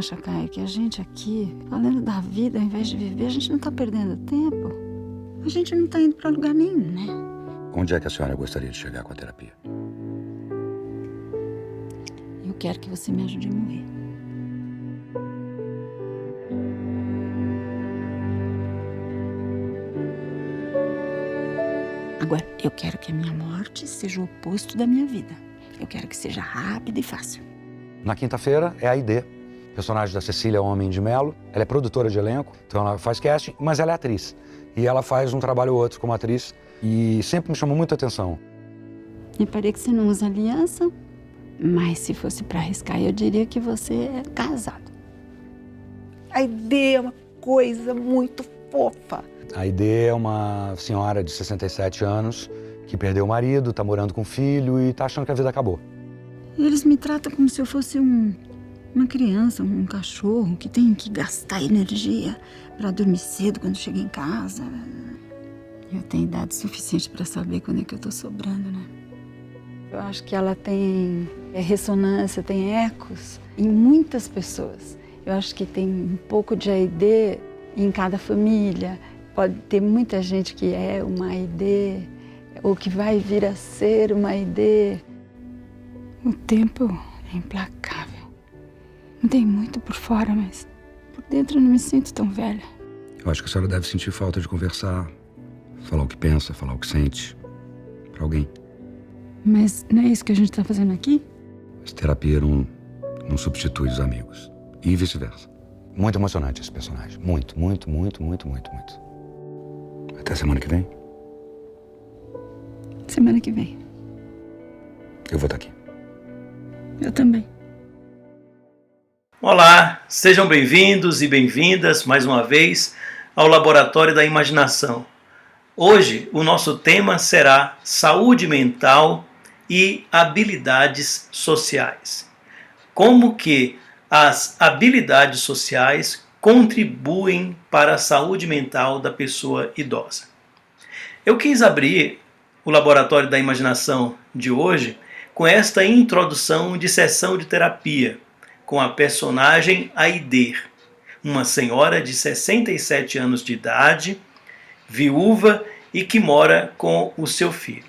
acha, Caio, que a gente aqui, falando da vida, ao invés de viver, a gente não tá perdendo tempo? A gente não tá indo pra lugar nenhum, né? Onde é que a senhora gostaria de chegar com a terapia? Eu quero que você me ajude a morrer. Agora, eu quero que a minha morte seja o oposto da minha vida. Eu quero que seja rápida e fácil. Na quinta-feira é a Aidê, personagem da Cecília Homem de Melo. Ela é produtora de elenco, então ela faz casting, mas ela é atriz. E ela faz um trabalho ou outro como atriz e sempre me chamou muita atenção. Reparei que você não usa aliança, mas se fosse pra arriscar, eu diria que você é casado. A ideia é uma coisa muito fofa. A Aidê é uma senhora de 67 anos que perdeu o marido, tá morando com o filho e tá achando que a vida acabou. Eles me tratam como se eu fosse uma criança, um cachorro que tem que gastar energia pra dormir cedo quando chega em casa. Eu tenho idade suficiente pra saber quando é que eu tô sobrando, né? Eu acho que ela tem ressonância, tem ecos em muitas pessoas. Eu acho que tem um pouco de Aidê em cada família. Pode ter muita gente que é uma Aidê ou que vai vir a ser uma Aidê. O tempo é implacável. Mudei muito por fora, mas por dentro eu não me sinto tão velha. Eu acho que a senhora deve sentir falta de conversar, falar o que pensa, falar o que sente pra alguém. Mas não é isso que a gente tá fazendo aqui? Essa terapia não substitui os amigos. E vice-versa. Muito emocionante esse personagem. Muito, muito, muito, muito, muito, muito. Até semana que vem. Semana que vem. Eu vou estar aqui. Eu também. Olá, sejam bem-vindos e bem-vindas mais uma vez ao Laboratório da Imaginação. Hoje o nosso tema será saúde mental e habilidades sociais. Como que as habilidades sociais contribuem para a saúde mental da pessoa idosa. Eu quis abrir o Laboratório da Imaginação de hoje com esta introdução de sessão de terapia com a personagem Aidê, uma senhora de 67 anos de idade, viúva e que mora com o seu filho.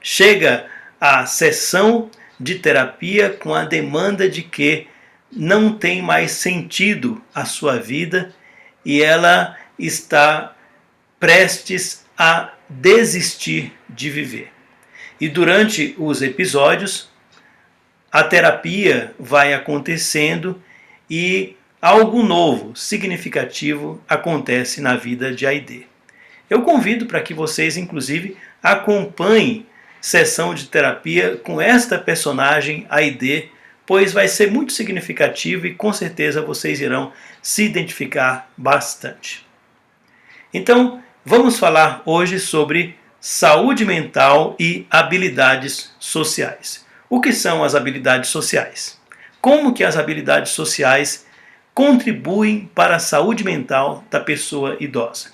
Chega à sessão de terapia com a demanda de que não tem mais sentido a sua vida e ela está prestes a desistir de viver. E durante os episódios, a terapia vai acontecendo e algo novo, significativo, acontece na vida de Aidê. Eu convido para que vocês, inclusive, acompanhem sessão de terapia com esta personagem Aidê, pois vai ser muito significativo e com certeza vocês irão se identificar bastante. Então, vamos falar hoje sobre saúde mental e habilidades sociais. O que são as habilidades sociais? Como que as habilidades sociais contribuem para a saúde mental da pessoa idosa?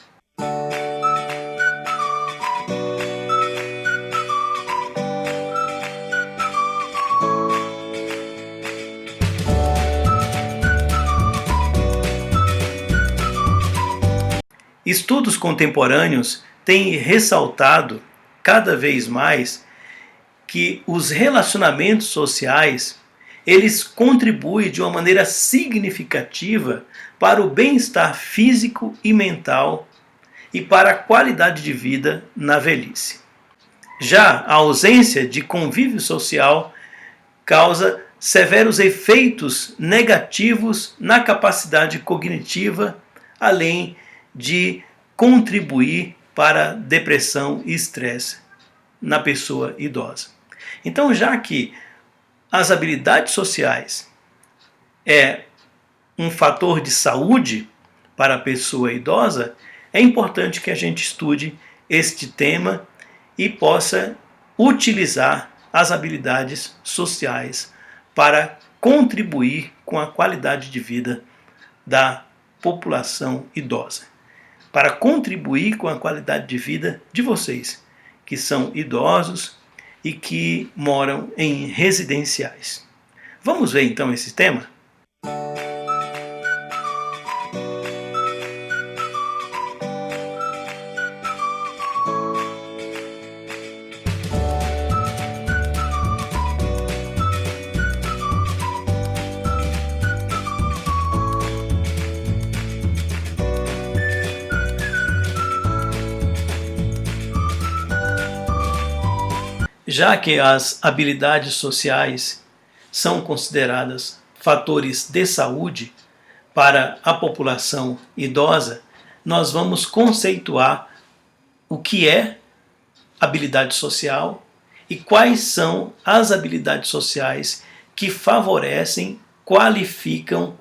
Estudos contemporâneos têm ressaltado cada vez mais que os relacionamentos sociais eles contribuem de uma maneira significativa para o bem-estar físico e mental e para a qualidade de vida na velhice. Já a ausência de convívio social causa severos efeitos negativos na capacidade cognitiva, além de contribuir para depressão e estresse na pessoa idosa. Então, já que as habilidades sociais é um fator de saúde para a pessoa idosa, é importante que a gente estude este tema e possa utilizar as habilidades sociais para contribuir com a qualidade de vida da população idosa, para contribuir com a qualidade de vida de vocês, que são idosos e que moram em residenciais. Vamos ver então esse tema? já que as habilidades sociais são consideradas fatores de saúde para a população idosa, nós vamos conceituar o que é habilidade social e quais são as habilidades sociais que favorecem, qualificam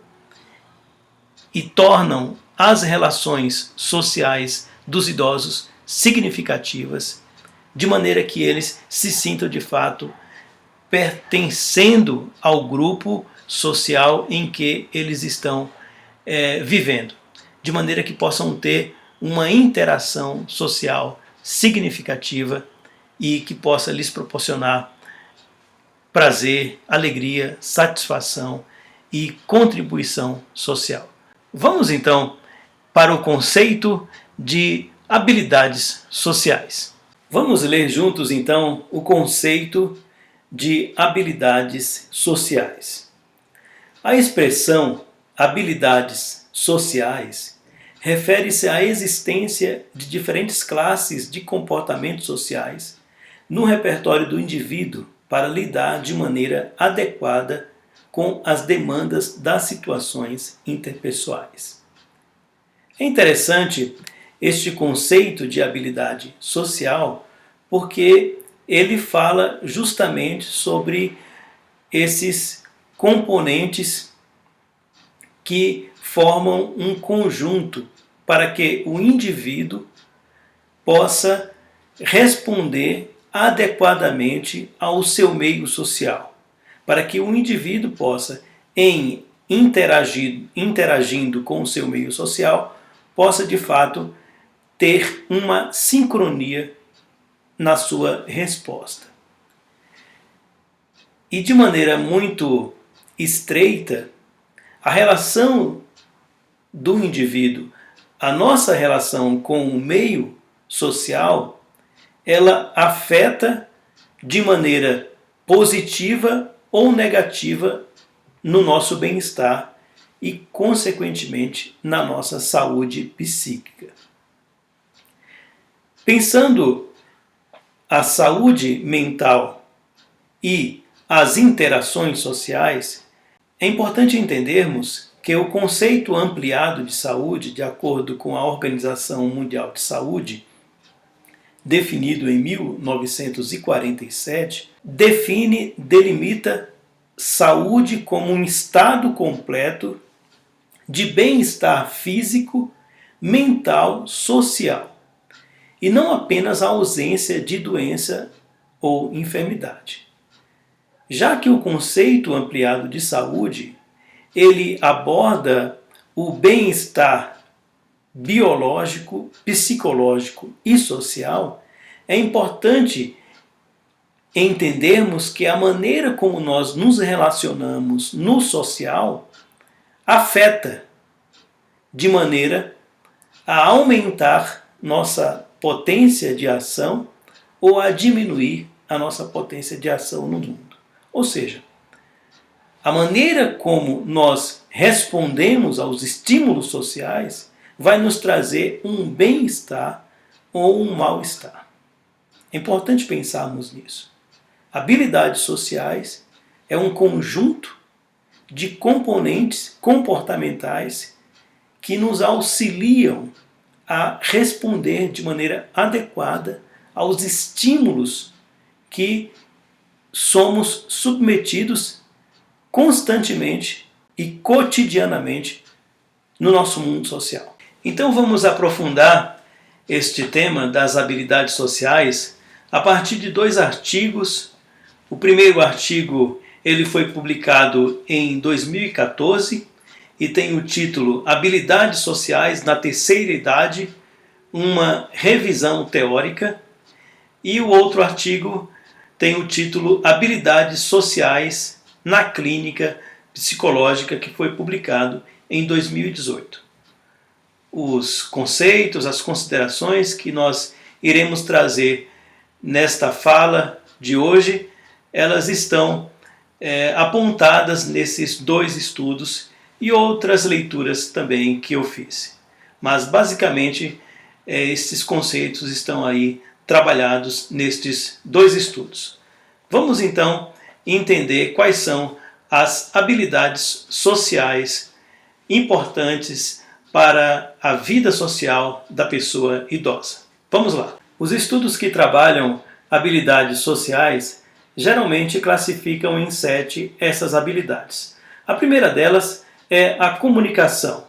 e tornam as relações sociais dos idosos significativas, de maneira que eles se sintam de fato pertencendo ao grupo social em que eles estão vivendo, de maneira que possam ter uma interação social significativa e que possa lhes proporcionar prazer, alegria, satisfação e contribuição social. Vamos então para o conceito de habilidades sociais. Vamos ler juntos então o conceito de habilidades sociais. A expressão habilidades sociais refere-se à existência de diferentes classes de comportamentos sociais no repertório do indivíduo para lidar de maneira adequada com as demandas das situações interpessoais. É interessante este conceito de habilidade social porque ele fala justamente sobre esses componentes que formam um conjunto para que o indivíduo possa responder adequadamente ao seu meio social, para que o indivíduo possa, interagindo com o seu meio social, possa de fato ter uma sincronia na sua resposta. E de maneira muito estreita, a relação do indivíduo, a nossa relação com o meio social, ela afeta de maneira positiva ou negativa no nosso bem-estar e, consequentemente, na nossa saúde psíquica. Pensando a saúde mental e as interações sociais, é importante entendermos que o conceito ampliado de saúde, de acordo com a Organização Mundial de Saúde, definido em 1947, delimita saúde como um estado completo de bem-estar físico, mental, social, e não apenas a ausência de doença ou enfermidade. Já que o conceito ampliado de saúde, ele aborda o bem-estar biológico, psicológico e social, é importante entendermos que a maneira como nós nos relacionamos no social afeta de maneira a aumentar nossa potência de ação ou a diminuir a nossa potência de ação no mundo. Ou seja, a maneira como nós respondemos aos estímulos sociais vai nos trazer um bem-estar ou um mal-estar. É importante pensarmos nisso. Habilidades sociais é um conjunto de componentes comportamentais que nos auxiliam a responder de maneira adequada aos estímulos que somos submetidos constantemente e cotidianamente no nosso mundo social. Então vamos aprofundar este tema das habilidades sociais a partir de 2 artigos. O primeiro artigo ele foi publicado em 2014 e tem o título Habilidades Sociais na Terceira Idade, uma revisão teórica. E o outro artigo tem o título Habilidades Sociais na Clínica Psicológica, que foi publicado em 2018. Os conceitos, as considerações que nós iremos trazer nesta fala de hoje, elas estão apontadas nesses 2 estudos e outras leituras também que eu fiz. Mas basicamente esses conceitos estão aí trabalhados nestes 2 estudos. Vamos então entender quais são as habilidades sociais importantes para a vida social da pessoa idosa. Vamos lá. Os estudos que trabalham habilidades sociais geralmente classificam em 7 essas habilidades. A primeira delas é a comunicação.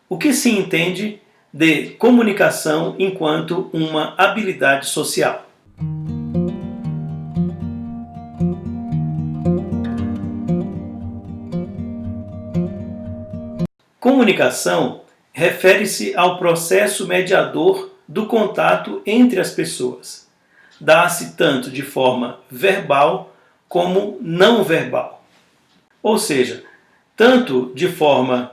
O que se entende de comunicação enquanto uma habilidade social? Comunicação refere-se ao processo mediador do contato entre as pessoas. Dá-se tanto de forma verbal como não verbal. Ou seja, tanto de forma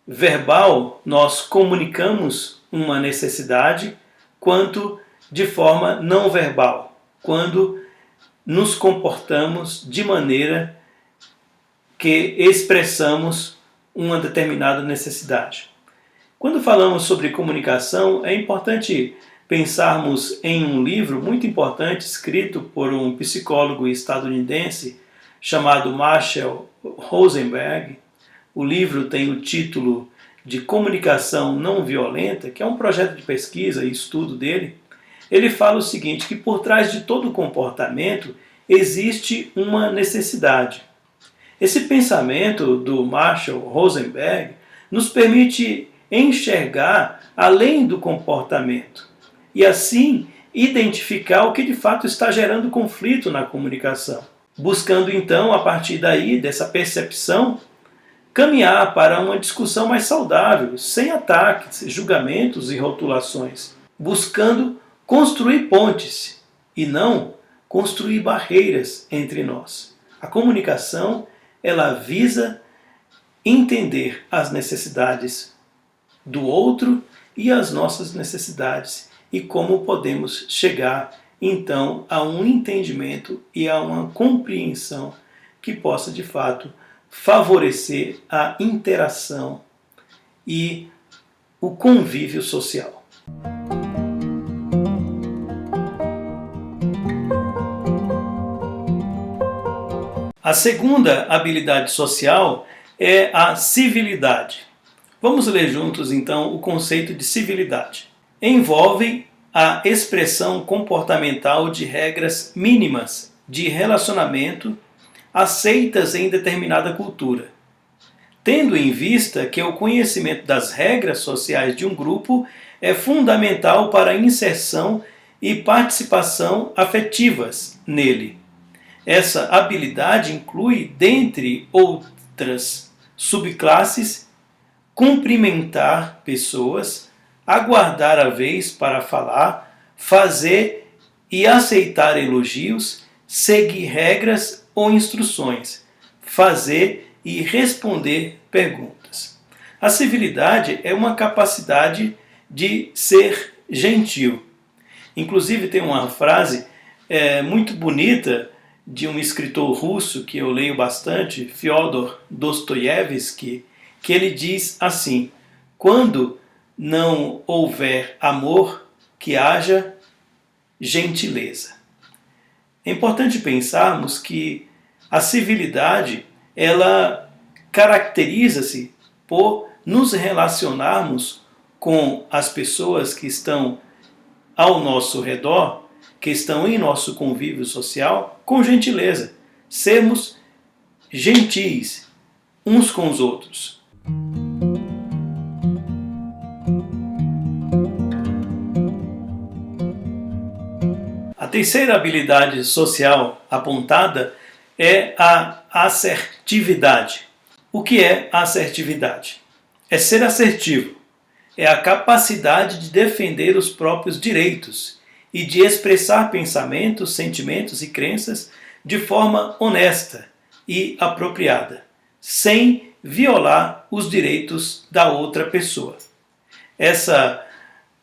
verbal nós comunicamos uma necessidade, quanto de forma não verbal, quando nos comportamos de maneira que expressamos uma determinada necessidade. Quando falamos sobre comunicação, é importante pensarmos em um livro muito importante escrito por um psicólogo estadunidense chamado Marshall Rosenberg. O livro tem o título de Comunicação Não Violenta, que é um projeto de pesquisa e estudo dele. Ele fala o seguinte, que por trás de todo comportamento existe uma necessidade. Esse pensamento do Marshall Rosenberg nos permite enxergar além do comportamento e assim identificar o que de fato está gerando conflito na comunicação, buscando então, a partir daí, dessa percepção, caminhar para uma discussão mais saudável, sem ataques, julgamentos e rotulações, buscando construir pontes e não construir barreiras entre nós. A comunicação, ela visa entender as necessidades do outro e as nossas necessidades e como podemos chegar então a um entendimento e a uma compreensão que possa de fato favorecer a interação e o convívio social. A segunda habilidade social é a civilidade. Vamos ler juntos então o conceito de civilidade. Envolve a expressão comportamental de regras mínimas de relacionamento aceitas em determinada cultura, tendo em vista que o conhecimento das regras sociais de um grupo é fundamental para a inserção e participação afetivas nele. Essa habilidade inclui, dentre outras subclasses, cumprimentar pessoas, aguardar a vez para falar, fazer e aceitar elogios, seguir regras ou instruções, fazer e responder perguntas. A civilidade é uma capacidade de ser gentil. Inclusive tem uma frase muito bonita de um escritor russo que eu leio bastante, Fyodor Dostoiévski, que ele diz assim: quando não houver amor, que haja gentileza. É importante pensarmos que a civilidade, ela caracteriza-se por nos relacionarmos com as pessoas que estão ao nosso redor, que estão em nosso convívio social, com gentileza. Sermos gentis uns com os outros. A terceira habilidade social apontada é a assertividade. O que é assertividade? É ser assertivo. É a capacidade de defender os próprios direitos e de expressar pensamentos, sentimentos e crenças de forma honesta e apropriada, sem violar os direitos da outra pessoa. Essa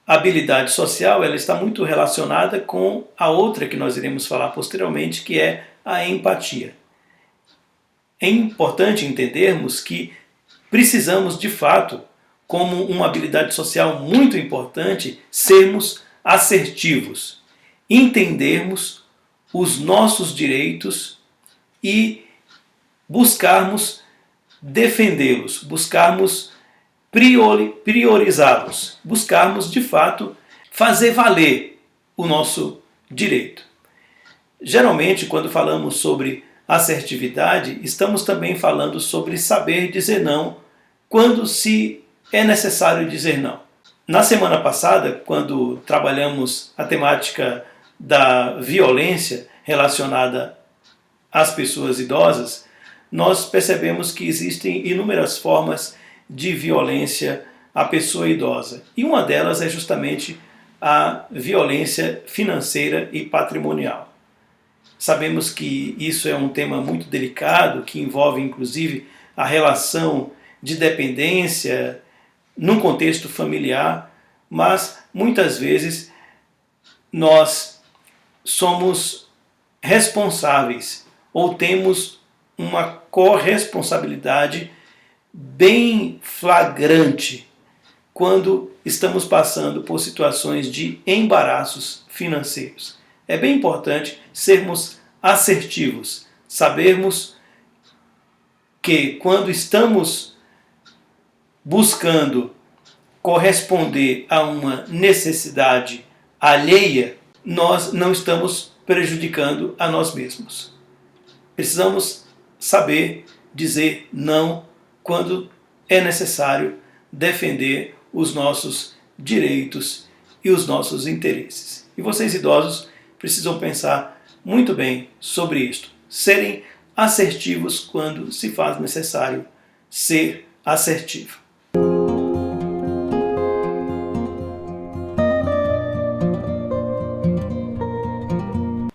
habilidade social, ela está muito relacionada com a outra que nós iremos falar posteriormente, que é a empatia. É importante entendermos que precisamos, de fato, como uma habilidade social muito importante, sermos assertivos, entendermos os nossos direitos e buscarmos defendê-los, buscarmos priorizá-los, buscarmos de fato fazer valer o nosso direito. Geralmente, quando falamos sobre assertividade, estamos também falando sobre saber dizer não quando se é necessário dizer não. Na semana passada, quando trabalhamos a temática da violência relacionada às pessoas idosas, nós percebemos que existem inúmeras formas de violência à pessoa idosa. E uma delas é justamente a violência financeira e patrimonial. Sabemos que isso é um tema muito delicado, que envolve inclusive a relação de dependência num contexto familiar, mas muitas vezes nós somos responsáveis ou temos uma corresponsabilidade bem flagrante quando estamos passando por situações de embaraços financeiros. É bem importante sermos assertivos, sabermos que quando estamos buscando corresponder a uma necessidade alheia, nós não estamos prejudicando a nós mesmos. Precisamos saber dizer não quando é necessário defender os nossos direitos e os nossos interesses. E vocês idosos precisam pensar muito bem sobre isto. Serem assertivos quando se faz necessário ser assertivo.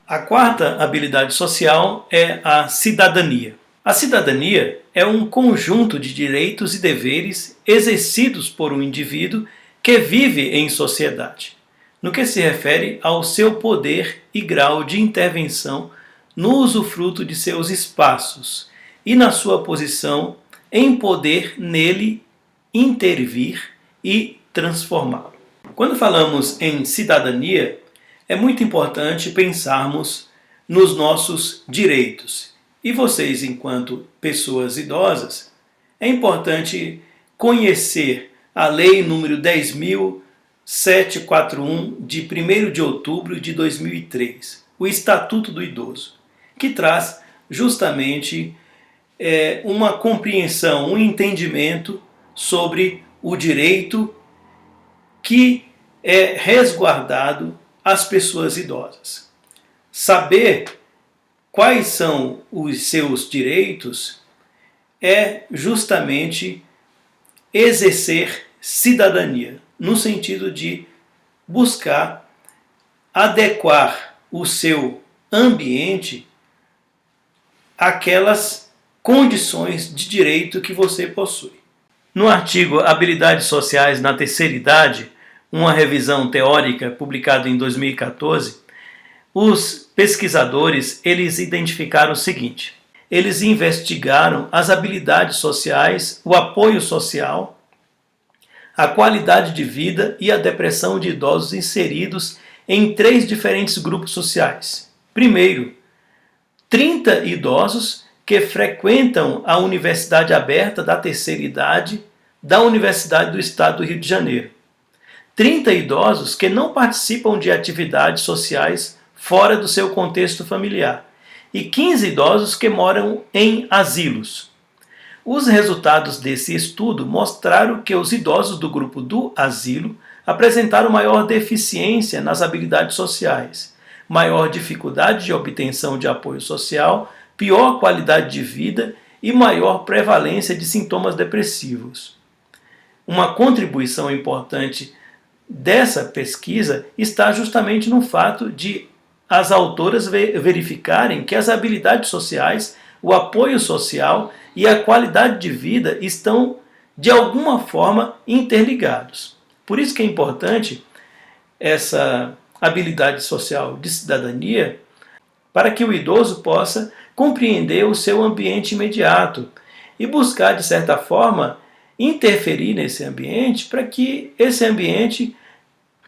A quarta habilidade social é a cidadania. A cidadania é um conjunto de direitos e deveres exercidos por um indivíduo que vive em sociedade, no que se refere ao seu poder e grau de intervenção no usufruto de seus espaços e na sua posição em poder nele intervir e transformá-lo. Quando falamos em cidadania, é muito importante pensarmos nos nossos direitos. E vocês, enquanto pessoas idosas, é importante conhecer a Lei número 10.741, de 1º de outubro de 2003, o Estatuto do Idoso, que traz justamente uma compreensão, um entendimento sobre o direito que é resguardado às pessoas idosas. Saber quais são os seus direitos é justamente exercer cidadania, no sentido de buscar adequar o seu ambiente àquelas condições de direito que você possui. No artigo Habilidades Sociais na Terceira Idade, uma revisão teórica publicada em 2014, os pesquisadores eles identificaram o seguinte: eles investigaram as habilidades sociais, o apoio social, a qualidade de vida e a depressão de idosos inseridos em 3 diferentes grupos sociais. Primeiro, 30 idosos que frequentam a Universidade Aberta da Terceira Idade da Universidade do Estado do Rio de Janeiro. 30 idosos que não participam de atividades sociais fora do seu contexto familiar. E 15 idosos que moram em asilos. Os resultados desse estudo mostraram que os idosos do grupo do asilo apresentaram maior deficiência nas habilidades sociais, maior dificuldade de obtenção de apoio social, pior qualidade de vida e maior prevalência de sintomas depressivos. Uma contribuição importante dessa pesquisa está justamente no fato de as autoras verificarem que as habilidades sociais, o apoio social e a qualidade de vida estão, de alguma forma, interligados. Por isso que é importante essa habilidade social de cidadania, para que o idoso possa compreender o seu ambiente imediato e buscar, de certa forma, interferir nesse ambiente para que esse ambiente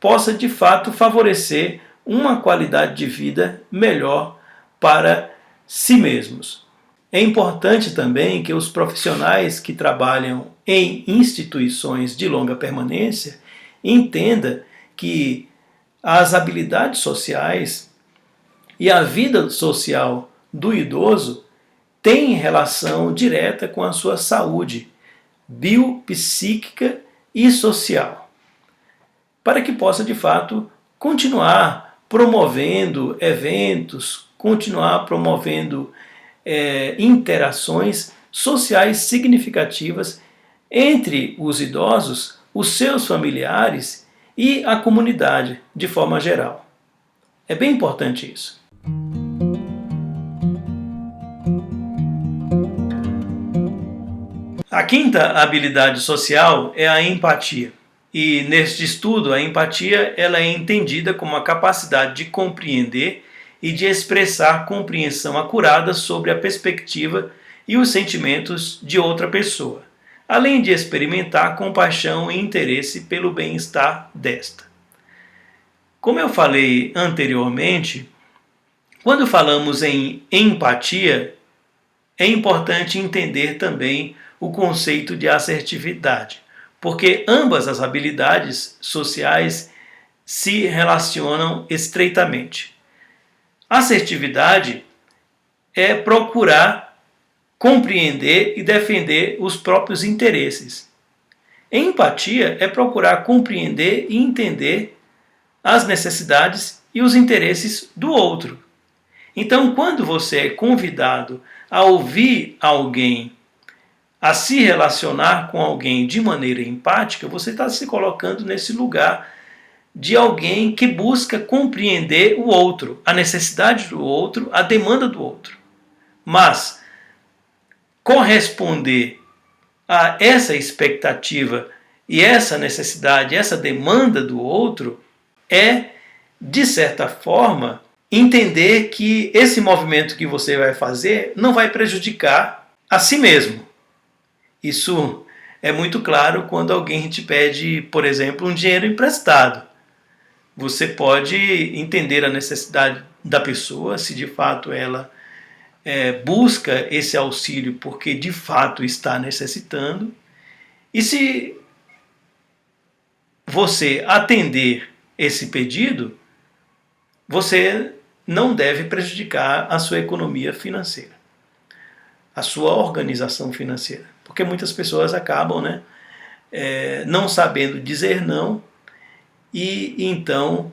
possa, de fato, favorecer uma qualidade de vida melhor para si mesmos. É importante também que os profissionais que trabalham em instituições de longa permanência entendam que as habilidades sociais e a vida social do idoso têm relação direta com a sua saúde biopsíquica e social, para que possa de fato continuar promovendo eventos, continuar promovendo interações sociais significativas entre os idosos, os seus familiares e a comunidade de forma geral. É bem importante isso. A quinta habilidade social é a empatia. E neste estudo, a empatia ela é entendida como a capacidade de compreender e de expressar compreensão acurada sobre a perspectiva e os sentimentos de outra pessoa, além de experimentar compaixão e interesse pelo bem-estar desta. Como eu falei anteriormente, quando falamos em empatia, é importante entender também o conceito de assertividade, porque ambas as habilidades sociais se relacionam estreitamente. Assertividade é procurar compreender e defender os próprios interesses. Empatia é procurar compreender e entender as necessidades e os interesses do outro. Então, quando você é convidado a ouvir alguém, a se relacionar com alguém de maneira empática, você está se colocando nesse lugar de alguém que busca compreender o outro, a necessidade do outro, a demanda do outro. Mas corresponder a essa expectativa e essa necessidade, essa demanda do outro é, de certa forma, entender que esse movimento que você vai fazer não vai prejudicar a si mesmo. Isso é muito claro quando alguém te pede, por exemplo, um dinheiro emprestado. Você pode entender a necessidade da pessoa, se de fato ela busca esse auxílio porque de fato está necessitando. E se você atender esse pedido, você não deve prejudicar a sua economia financeira, a sua organização financeira. Porque muitas pessoas acabam não sabendo dizer não e então,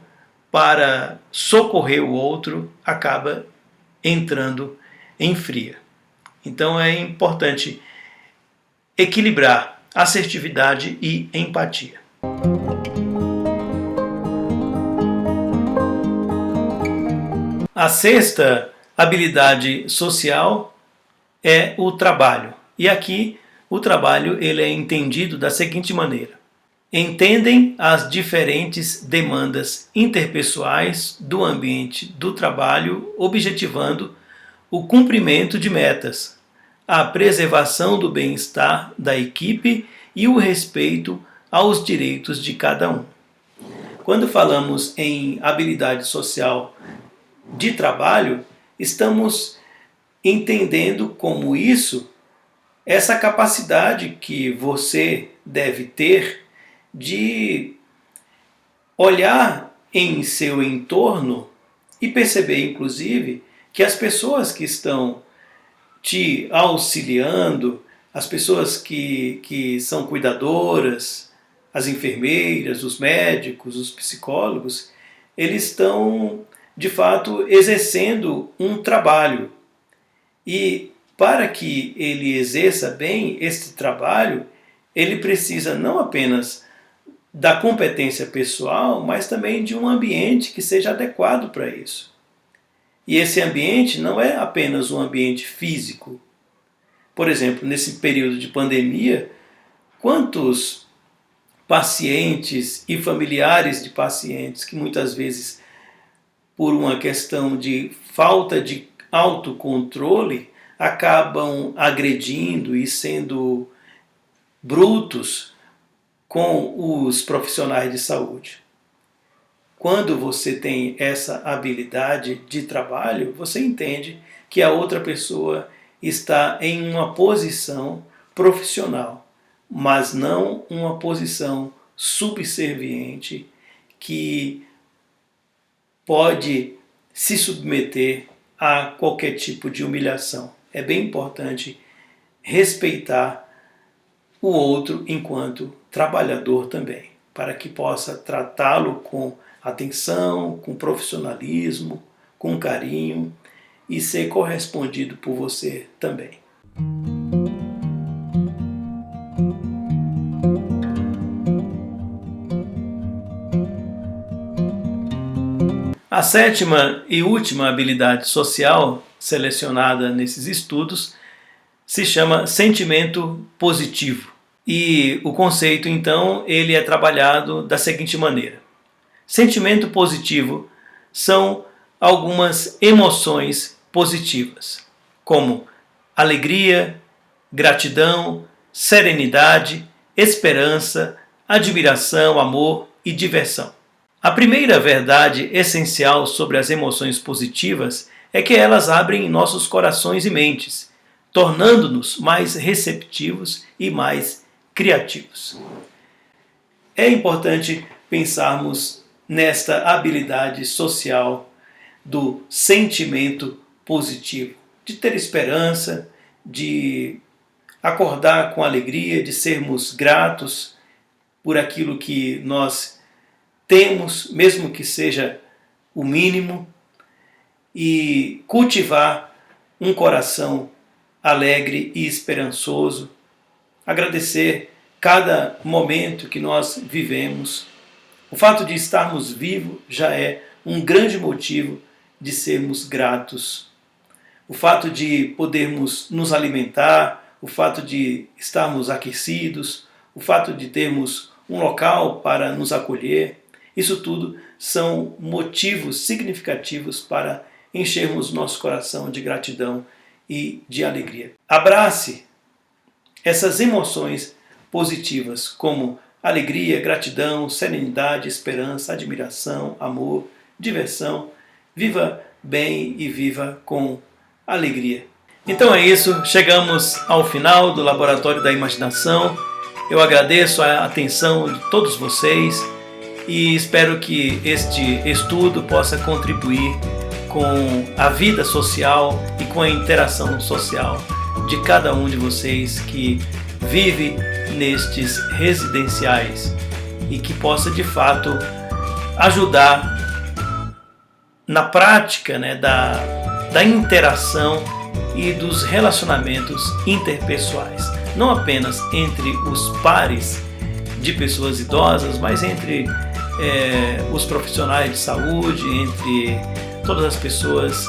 para socorrer o outro, acaba entrando em fria. Então é importante equilibrar assertividade e empatia. A sexta habilidade social é o trabalho. E aqui o trabalho ele é entendido da seguinte maneira: entendem as diferentes demandas interpessoais do ambiente do trabalho, objetivando o cumprimento de metas, a preservação do bem-estar da equipe e o respeito aos direitos de cada um. Quando falamos em habilidade social de trabalho, estamos entendendo como essa capacidade que você deve ter de olhar em seu entorno e perceber, inclusive, que as pessoas que estão te auxiliando, as pessoas que são cuidadoras, as enfermeiras, os médicos, os psicólogos, eles estão, de fato, exercendo um trabalho. E para que ele exerça bem este trabalho, ele precisa não apenas da competência pessoal, mas também de um ambiente que seja adequado para isso. E esse ambiente não é apenas um ambiente físico. Por exemplo, nesse período de pandemia, quantos pacientes e familiares de pacientes que muitas vezes, por uma questão de falta de autocontrole, acabam agredindo e sendo brutos com os profissionais de saúde. Quando você tem essa habilidade de trabalho, você entende que a outra pessoa está em uma posição profissional, mas não uma posição subserviente que pode se submeter a qualquer tipo de humilhação. É bem importante respeitar o outro enquanto trabalhador também, para que possa tratá-lo com atenção, com profissionalismo, com carinho e ser correspondido por você também. A sétima e última habilidade social selecionada nesses estudos se chama sentimento positivo. E o conceito, então, ele é trabalhado da seguinte maneira. Sentimento positivo são algumas emoções positivas, como alegria, gratidão, serenidade, esperança, admiração, amor e diversão. A primeira verdade essencial sobre as emoções positivas é que elas abrem nossos corações e mentes, tornando-nos mais receptivos e mais criativos. É importante pensarmos nesta habilidade social do sentimento positivo, de ter esperança, de acordar com alegria, de sermos gratos por aquilo que nós temos, mesmo que seja o mínimo, e cultivar um coração alegre e esperançoso, agradecer cada momento que nós vivemos. O fato de estarmos vivos já é um grande motivo de sermos gratos. O fato de podermos nos alimentar, o fato de estarmos aquecidos, o fato de termos um local para nos acolher, isso tudo são motivos significativos para enchermos nosso coração de gratidão e de alegria. Abrace essas emoções positivas como alegria, gratidão, serenidade, esperança, admiração, amor, diversão. Viva bem e viva com alegria. Então é isso, chegamos ao final do Laboratório da Imaginação. Eu agradeço a atenção de todos vocês e espero que este estudo possa contribuir com a vida social e com a interação social de cada um de vocês que vive nestes residenciais e que possa de fato ajudar na prática, né, da interação e dos relacionamentos interpessoais, não apenas entre os pares de pessoas idosas, mas entre os profissionais de saúde, entre todas as pessoas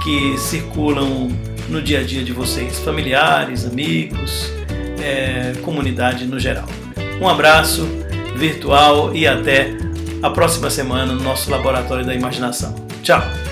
que circulam no dia a dia de vocês, familiares, amigos, comunidade no geral. Um abraço virtual e até a próxima semana no nosso Laboratório da Imaginação. Tchau!